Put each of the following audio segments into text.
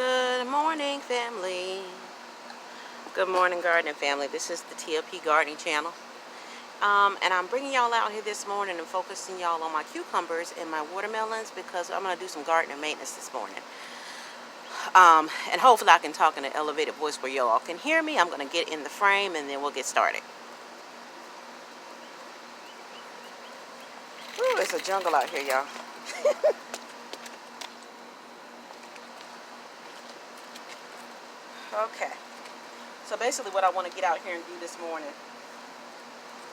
Good morning, family. Good morning, gardening family. This is the TLP Gardening Channel. And I'm bringing y'all out here this morning and focusing y'all on my cucumbers and my watermelons because I'm going to do some gardening maintenance this morning. And hopefully I can talk in an elevated voice where y'all can hear me. I'm going to get in the frame and then we'll get started. Ooh, it's a jungle out here, y'all. Okay. So basically what I want to get out here and do this morning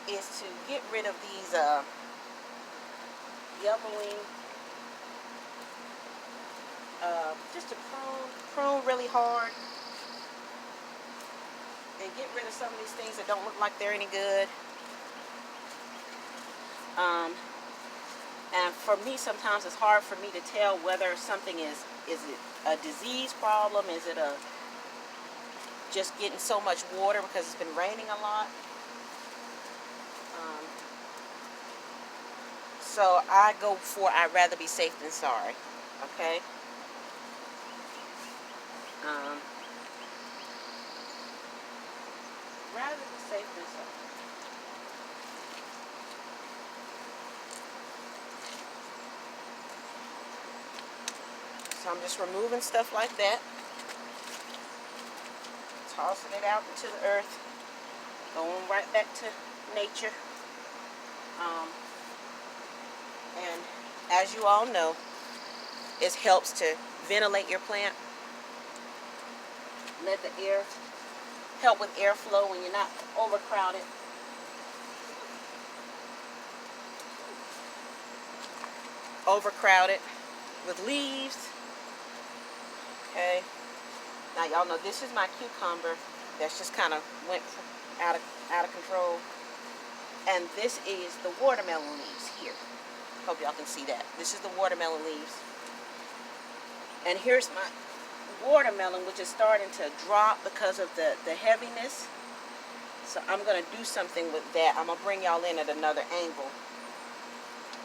is to get rid of these yellowing, just to prune really hard and get rid of some of these things that don't look like they're any good. And for me, sometimes it's hard for me to tell whether something is it a disease problem? Is it a just getting so much water because it's been raining a lot? So I go for I'd rather be safe than sorry. Okay. Rather be safe than sorry. So I'm just removing stuff like that, tossing it out into the earth, going right back to nature. And as you all know, it helps to ventilate your plant. Let the air help with airflow when you're not overcrowded. Overcrowded with leaves. Okay. Now y'all know this is my cucumber that's just kind of went out of control. And this is the watermelon leaves here. Hope y'all can see that. This is the watermelon leaves. And here's my watermelon, which is starting to drop because of the heaviness. So I'm going to do something with that. I'm going to bring y'all in at another angle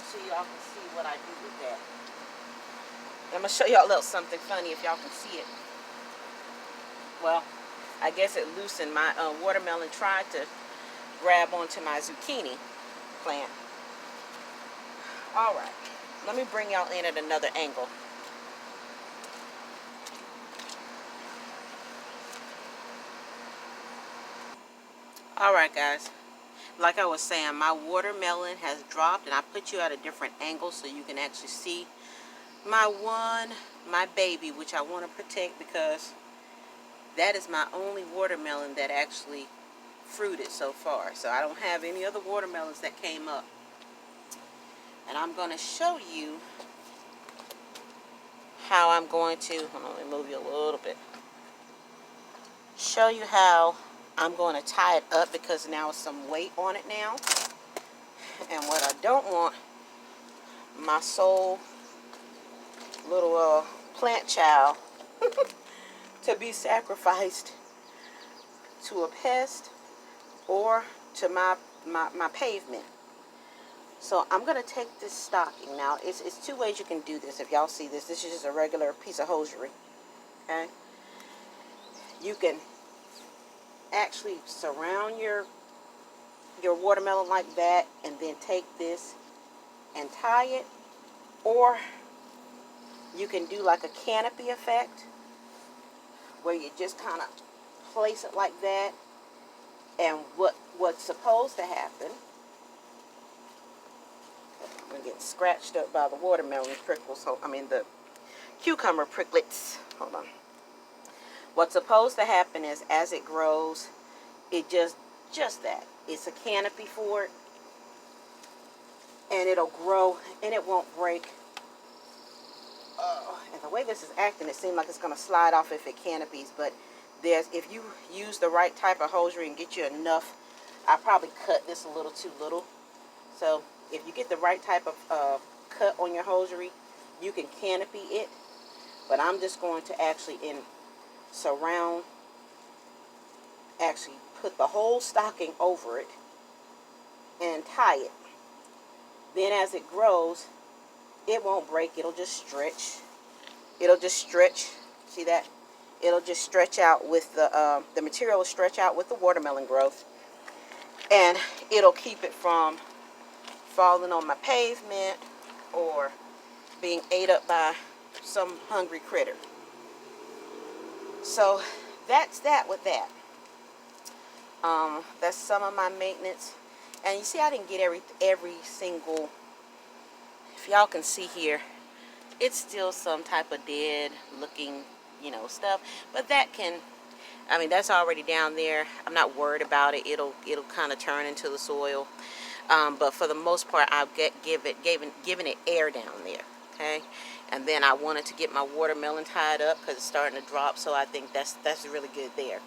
so y'all can see what I do with that. I'm going to show y'all a little something funny if y'all can see it. Well, I guess it loosened. My watermelon tried to grab onto my zucchini plant. All right, let me bring y'all in at another angle. All right, guys. Like I was saying, my watermelon has dropped, and I put you at a different angle so you can actually see my baby, which I want to protect because that is my only watermelon that actually fruited so far. So I don't have any other watermelons that came up. And I'm going to show you how I'm going to, hold on, let me move you a little bit. Show you how I'm going to tie it up because now it's some weight on it now. And what I don't want my soul little plant child to be sacrificed to a pest or to my pavement. So I'm going to take this stocking. Now, it's two ways you can do this. If y'all see this, this is just a regular piece of hosiery. Okay? You can actually surround your watermelon like that and then take this and tie it. Or you can do like a canopy effect where you just kind of place it like that. And what's supposed to happen, I'm going to get scratched up by the watermelon prickles, the cucumber pricklets. Hold on. What's supposed to happen is as it grows, it just that. It's a canopy for it. And it'll grow and it won't break. And the way this is acting, it seems like it's going to slide off if it canopies, but if you use the right type of hosiery and get you enough, I probably cut this a little too little. So if you get the right type of cut on your hosiery, you can canopy it. But I'm just going to actually actually put the whole stocking over it and tie it. Then as it grows, it won't break. It'll just stretch. See that? It'll just stretch out with the material will stretch out with the watermelon growth, and it'll keep it from falling on my pavement or being ate up by some hungry critter. So that's that with that. That's some of my maintenance. And you see, I didn't get every single, if y'all can see here, it's still some type of dead looking, stuff. But that can, that's already down there. I'm not worried about it. It'll kind of turn into the soil. But for the most part, I've given it air down there. Okay. And then I wanted to get my watermelon tied up because it's starting to drop. So I think that's really good there.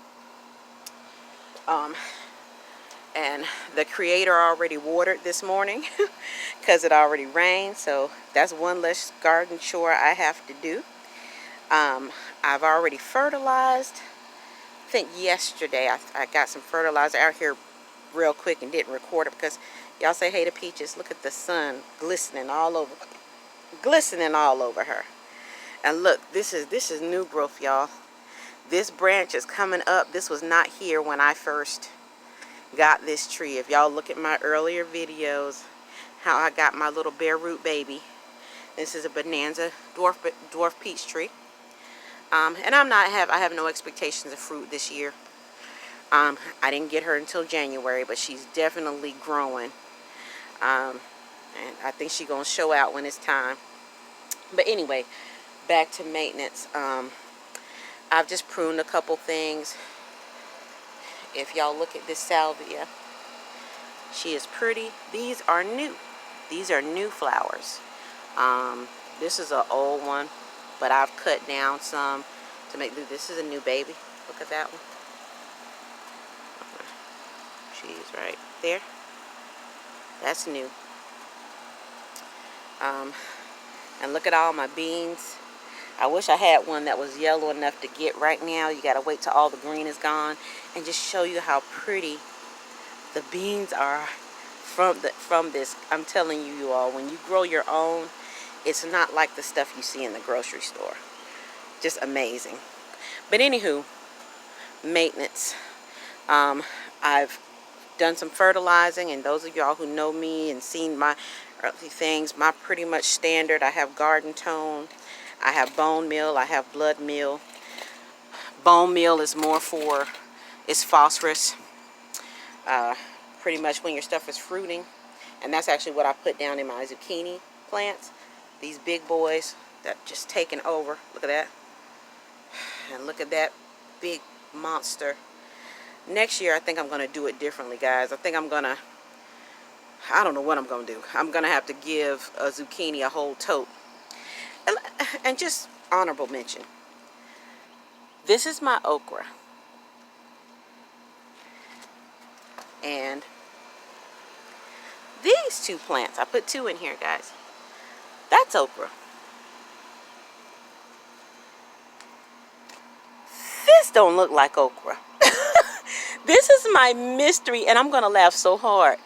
And the Creator already watered this morning because it already rained. So that's one less garden chore I have to do. I've already fertilized. I think yesterday I got some fertilizer out here real quick and didn't record it because y'all say hey to Peaches. Look at the sun glistening all over her. And look, this is new growth, y'all. This branch is coming up. This was not here when I first got this tree. If y'all look at my earlier videos, how I got my little bare root baby. This is a Bonanza dwarf peach tree. And I have no expectations of fruit this year. I didn't get her until January, but she's definitely growing. And I think she's gonna show out when it's time. But anyway, back to maintenance. I've just pruned a couple things. If y'all look at this salvia, she is pretty. These are new. These are new flowers. This is an old one, but I've cut down some to make this is a new baby. Look at that one. She's right there. That's new. And look at all my beans. I wish I had one that was yellow enough to get right now. You gotta wait till all the green is gone and just show you how pretty the beans are from this. I'm telling you all, when you grow your own, it's not like the stuff you see in the grocery store. Just amazing. But anywho, maintenance. I've done some fertilizing, and those of y'all who know me and seen my earthly things, my pretty much standard. I have garden tone. I have bone meal. I have blood meal. Bone meal is more for, it's phosphorus. Pretty much when your stuff is fruiting. And that's actually what I put down in my zucchini plants. These big boys that just taken over. Look at that. And look at that big monster. Next year, I think I'm going to do it differently, guys. I think I don't know what I'm going to do. I'm going to have to give a zucchini a whole tote. And just honorable mention. This is my okra. And these two plants, I put two in here, guys. That's okra. This don't look like okra. This is my mystery, and I'm going to laugh so hard.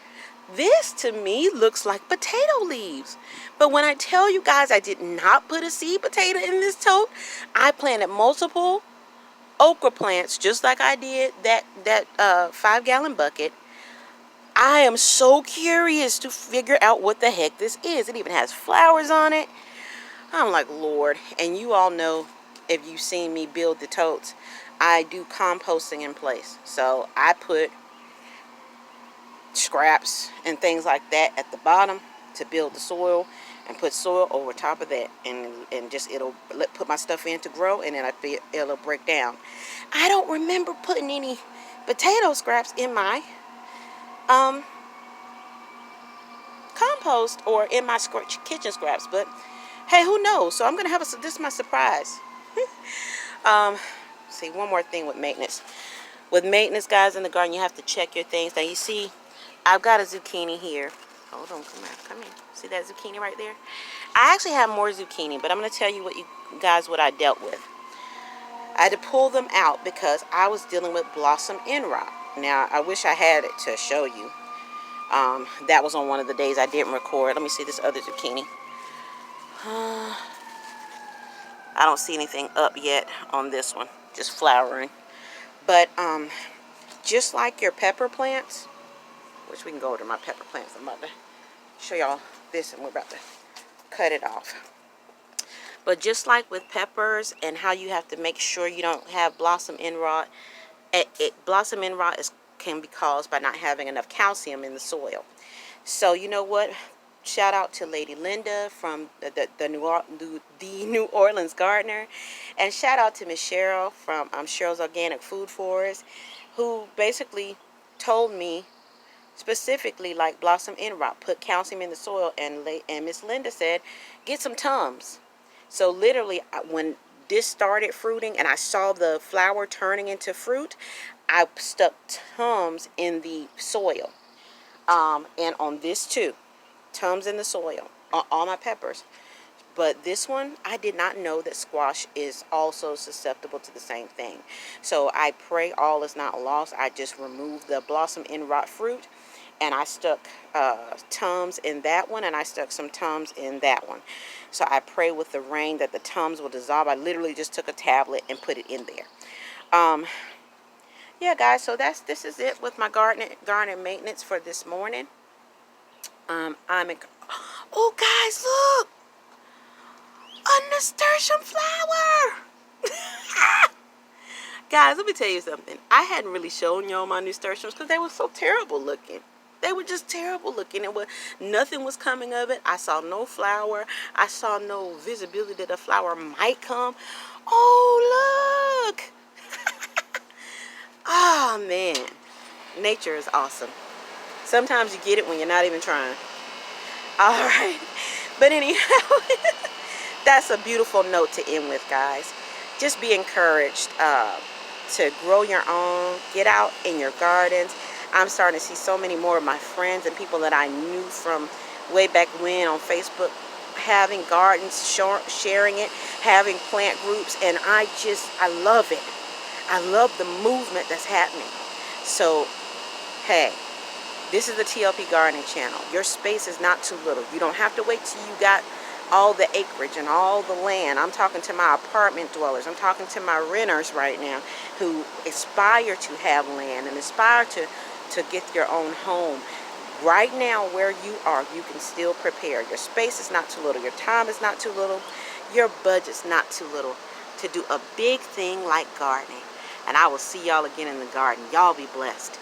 This, to me, looks like potato leaves. But when I tell you guys I did not put a seed potato in this tote, I planted multiple okra plants, just like I did that 5-gallon bucket. I am so curious to figure out what the heck this is. It even has flowers on it. I'm like, Lord. And you all know, if you've seen me build the totes, I do composting in place. So I put scraps and things like that at the bottom to build the soil, and put soil over top of that, and just it'll put my stuff in to grow, and then it'll break down. I don't remember putting any potato scraps in my compost or in my kitchen scraps, but hey, who knows? So I'm gonna have this is my surprise. See, one more thing with maintenance. With maintenance, guys, in the garden, you have to check your things. Now you see, I've got a zucchini here. Hold on, come here. See that zucchini right there? I actually have more zucchini, but I'm going to tell you what I dealt with. I had to pull them out because I was dealing with blossom end rot. Now, I wish I had it to show you. That was on one of the days I didn't record. Let me see this other zucchini. I I don't see anything up yet on this one, just flowering. But just like your pepper plants, which we can go over to my pepper plants. I'm about to show y'all this, and we're about to cut it off. But just like with peppers and how you have to make sure you don't have blossom end rot, blossom end rot can be caused by not having enough calcium in the soil. So you know what? Shout out to Lady Linda from the New Orleans Gardener, and shout out to Miss Cheryl from Cheryl's Organic Food Forest, who basically told me specifically, like blossom end rot, put calcium in the soil, and Miss Linda said get some Tums. So literally, when this started fruiting and I saw the flower turning into fruit, I stuck Tums in the soil. And on this too, Tums in the soil, all my peppers. But this one, I did not know that squash is also susceptible to the same thing. So I pray all is not lost. I just removed the blossom end rot fruit, and I stuck Tums in that one, and I stuck some Tums in that one. So I pray with the rain that the Tums will dissolve. I literally just took a tablet and put it in there. Yeah, guys, so this is it with my garden maintenance for this morning. Oh, guys, look! A nasturtium flower! Guys, let me tell you something. I hadn't really shown y'all my nasturtiums because they were so terrible looking. They were just terrible looking. Nothing was coming of it. I saw no flower. I saw no visibility that a flower might come. Oh, look! Oh, man. Nature is awesome. Sometimes you get it when you're not even trying. All right. But anyhow, that's a beautiful note to end with, guys. Just be encouraged to grow your own. Get out in your gardens. I'm starting to see so many more of my friends and people that I knew from way back when on Facebook having gardens, sharing it, having plant groups, and I love it. I love the movement that's happening. So, hey, this is the TLP Gardening Channel. Your space is not too little. You don't have to wait till you got all the acreage and all the land. I'm talking to my apartment dwellers. I'm talking to my renters right now who aspire to have land and aspire to get your own home. Right now, where you are, you can still prepare. Your space is not too little. Your time is not too little. Your budget's not too little to do a big thing like gardening. And I will see y'all again in the garden. Y'all be blessed.